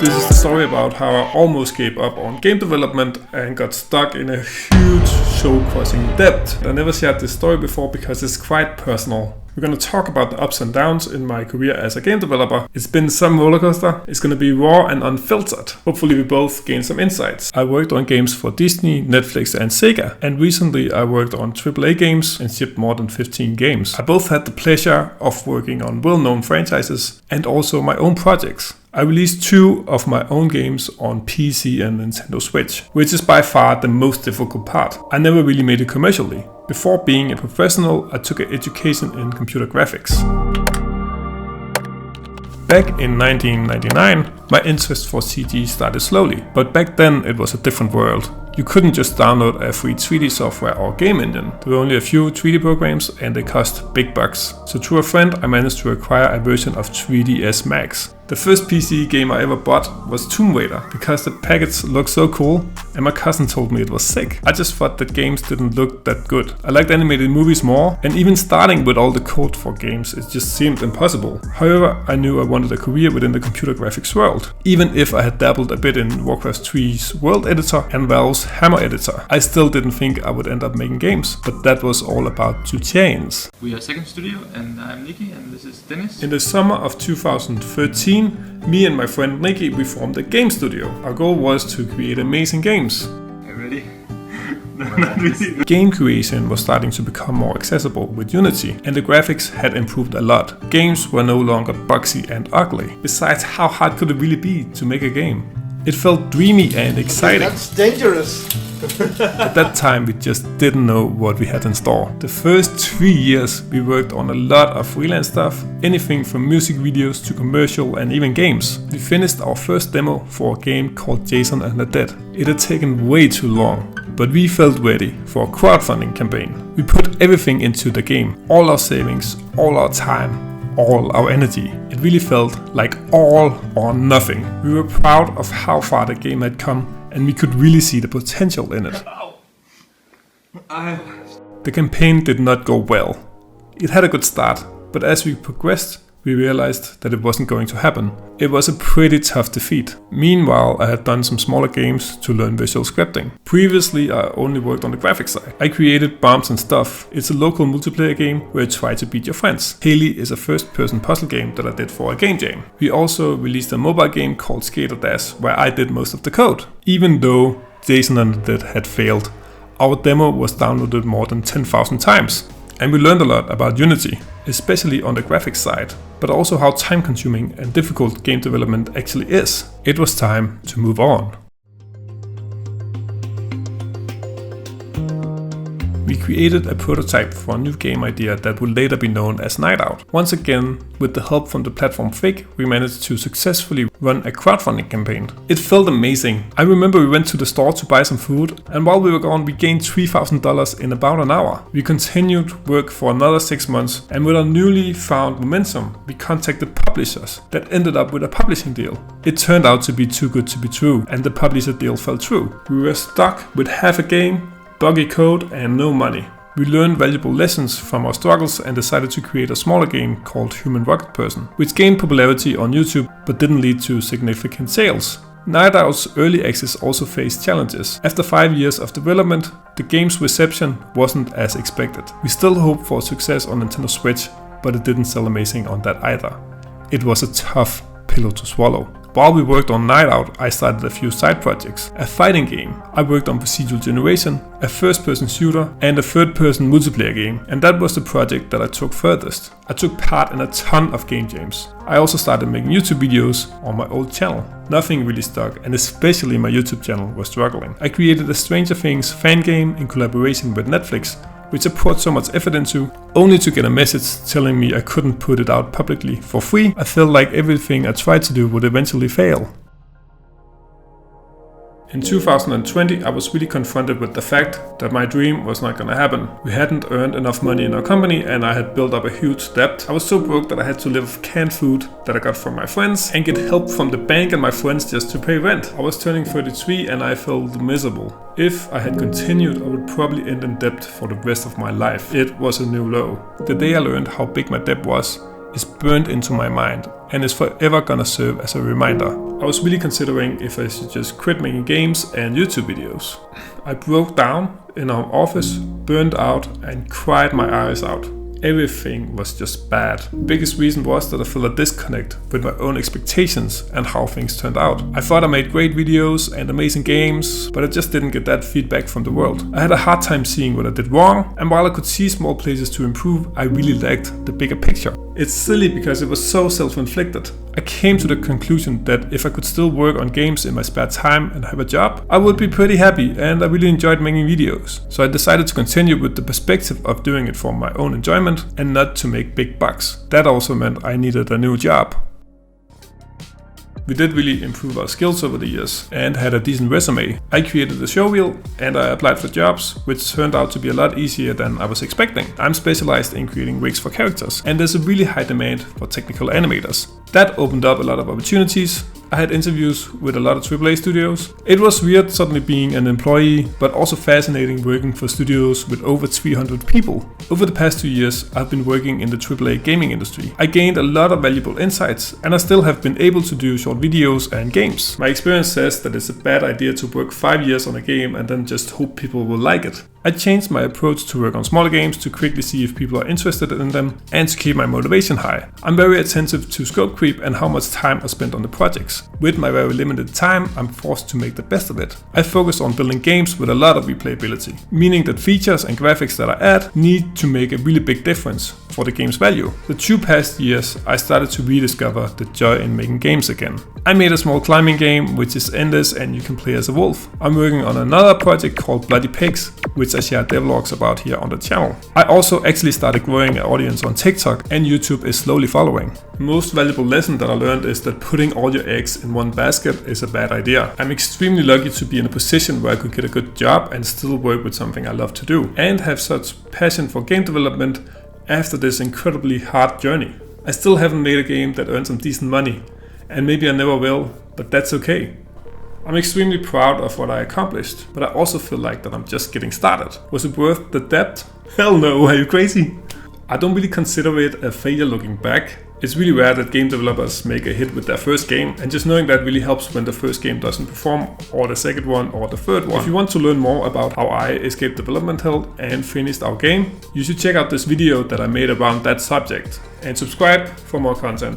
This is the story about how I almost gave up on game development and got stuck in a huge soul-crushing debt. I never shared this story before because it's quite personal. We're going to talk about the ups and downs in my career as a game developer. It's been some rollercoaster. It's going to be raw and unfiltered. Hopefully we both gain some insights. I worked on games for Disney, Netflix and Sega. And recently I worked on AAA games and shipped more than 15 games. I both had the pleasure of working on well-known franchises and also my own projects. I released 2 of my own games on PC and Nintendo Switch, which is by far the most difficult part. I never really made it commercially. Before being a professional, I took an education in computer graphics. Back in 1999, my interest for CG started slowly, but back then it was a different world. You couldn't just download a free 3D software or game engine. There were only a few 3D programs and they cost big bucks. So through a friend I managed to acquire a version of 3ds Max. The first PC game I ever bought was Tomb Raider because the package looked so cool and my cousin told me it was sick. I just thought that games didn't look that good. I liked animated movies more, and even starting with all the code for games, it just seemed impossible. However, I knew I wanted a career within the computer graphics world. Even if I had dabbled a bit in Warcraft 3's World Editor and Valve's Hammer Editor, I still didn't think I would end up making games, but that was all about to change. We are Second Studio and I'm Nikki and this is Dennis. In the summer of 2013, me and my friend Nikki, we formed a game studio. Our goal was to create amazing games. Are you ready? Game creation was starting to become more accessible with Unity, and the graphics had improved a lot. Games were no longer boxy and ugly. Besides, how hard could it really be to make a game? It felt dreamy and exciting. That's dangerous. At that time we just didn't know what we had in store. The first 3 years we worked on a lot of freelance stuff, anything from music videos to commercial and even games. We finished our first demo for a game called Jason and the Dead. It had taken way too long, but we felt ready for a crowdfunding campaign. We put everything into the game, all our savings, all our time, all our energy. It really felt like all or nothing. We were proud of how far the game had come, and we could really see the potential in it. The campaign did not go well. It had a good start, but as we progressed, we realized that it wasn't going to happen. It was a pretty tough defeat. Meanwhile, I had done some smaller games to learn visual scripting. Previously, I only worked on the graphics side. I created Bombs and Stuff. It's a local multiplayer game where you try to beat your friends. Haley is a first-person puzzle game that I did for a game jam. We also released a mobile game called Skater Dash, where I did most of the code. Even though Jason and the Dead had failed, our demo was downloaded more than 10,000 times. And we learned a lot about Unity, especially on the graphics side, but also how time-consuming and difficult game development actually is. It was time to move on. We created a prototype for a new game idea that would later be known as KnightOut. Once again, with the help from the platform Fig, we managed to successfully run a crowdfunding campaign. It felt amazing. I remember we went to the store to buy some food, and while we were gone we gained $3,000 in about an hour. We continued work for another 6 months, and with our newly found momentum, we contacted publishers that ended up with a publishing deal. It turned out to be too good to be true, and the publisher deal fell through. We were stuck with half a game, buggy code and no money. We learned valuable lessons from our struggles and decided to create a smaller game called Human Rocket Person, which gained popularity on YouTube but didn't lead to significant sales. KnightOut's early access also faced challenges. After 5 years of development, the game's reception wasn't as expected. We still hoped for success on Nintendo Switch, but it didn't sell amazing on that either. It was a tough pill to swallow. While we worked on KnightOut, I started a few side projects. A fighting game. I worked on procedural generation, a first-person shooter, and a third-person multiplayer game. And that was the project that I took furthest. I took part in a ton of game jams. I also started making YouTube videos on my old channel. Nothing really stuck, and especially my YouTube channel was struggling. I created a Stranger Things fan game in collaboration with Netflix, which I poured so much effort into, only to get a message telling me I couldn't put it out publicly for free. I felt like everything I tried to do would eventually fail. In 2020, I was really confronted with the fact that my dream was not gonna happen. We hadn't earned enough money in our company and I had built up a huge debt. I was so broke that I had to live off canned food that I got from my friends and get help from the bank and my friends just to pay rent. I was turning 33 and I felt miserable. If I had continued, I would probably end in debt for the rest of my life. It was a new low. The day I learned how big my debt was is burned into my mind. and is forever gonna serve as a reminder. I was really considering if I should just quit making games and YouTube videos. I broke down in our office, burned out, and cried my eyes out. Everything was just bad. The biggest reason was that I felt a disconnect with my own expectations and how things turned out. I thought I made great videos and amazing games, but I just didn't get that feedback from the world. I had a hard time seeing what I did wrong, and while I could see small places to improve, I really lacked the bigger picture. It's silly because it was so self-inflicted. I came to the conclusion that if I could still work on games in my spare time and have a job, I would be pretty happy, and I really enjoyed making videos. So I decided to continue with the perspective of doing it for my own enjoyment and not to make big bucks. That also meant I needed a new job. We did really improve our skills over the years and had a decent resume. I created a show reel and I applied for jobs, which turned out to be a lot easier than I was expecting. I'm specialized in creating rigs for characters, and there's a really high demand for technical animators. That opened up a lot of opportunities. I had interviews with a lot of AAA studios. It was weird suddenly being an employee, but also fascinating working for studios with over 300 people. Over the past 2 years, I've been working in the AAA gaming industry. I gained a lot of valuable insights, and I still have been able to do short videos and games. My experience says that it's a bad idea to work 5 years on a game and then just hope people will like it. I changed my approach to work on smaller games to quickly see if people are interested in them and to keep my motivation high. I'm very attentive to scope creep and how much time I spend on the projects. With my very limited time, I'm forced to make the best of it. I focus on building games with a lot of replayability, meaning that features and graphics that I add need to make a really big difference for the game's value. The 2 past years, I started to rediscover the joy in making games again. I made a small climbing game which is endless and you can play as a wolf. I'm working on another project called Bloody Pigs, which I share devlogs about here on the channel. I also actually started growing an audience on TikTok, and YouTube is slowly following. The most valuable lesson that I learned is that putting all your eggs in one basket is a bad idea. I'm extremely lucky to be in a position where I could get a good job and still work with something I love to do, and have such passion for game development after this incredibly hard journey. I still haven't made a game that earns some decent money, and maybe I never will, but that's okay. I'm extremely proud of what I accomplished, but I also feel like that I'm just getting started. Was it worth the debt? Hell no, are you crazy? I don't really consider it a failure looking back. It's really rare that game developers make a hit with their first game, and just knowing that really helps when the first game doesn't perform, or the second one, or the third one. If you want to learn more about how I escaped development hell and finished our game, you should check out this video that I made around that subject, and subscribe for more content.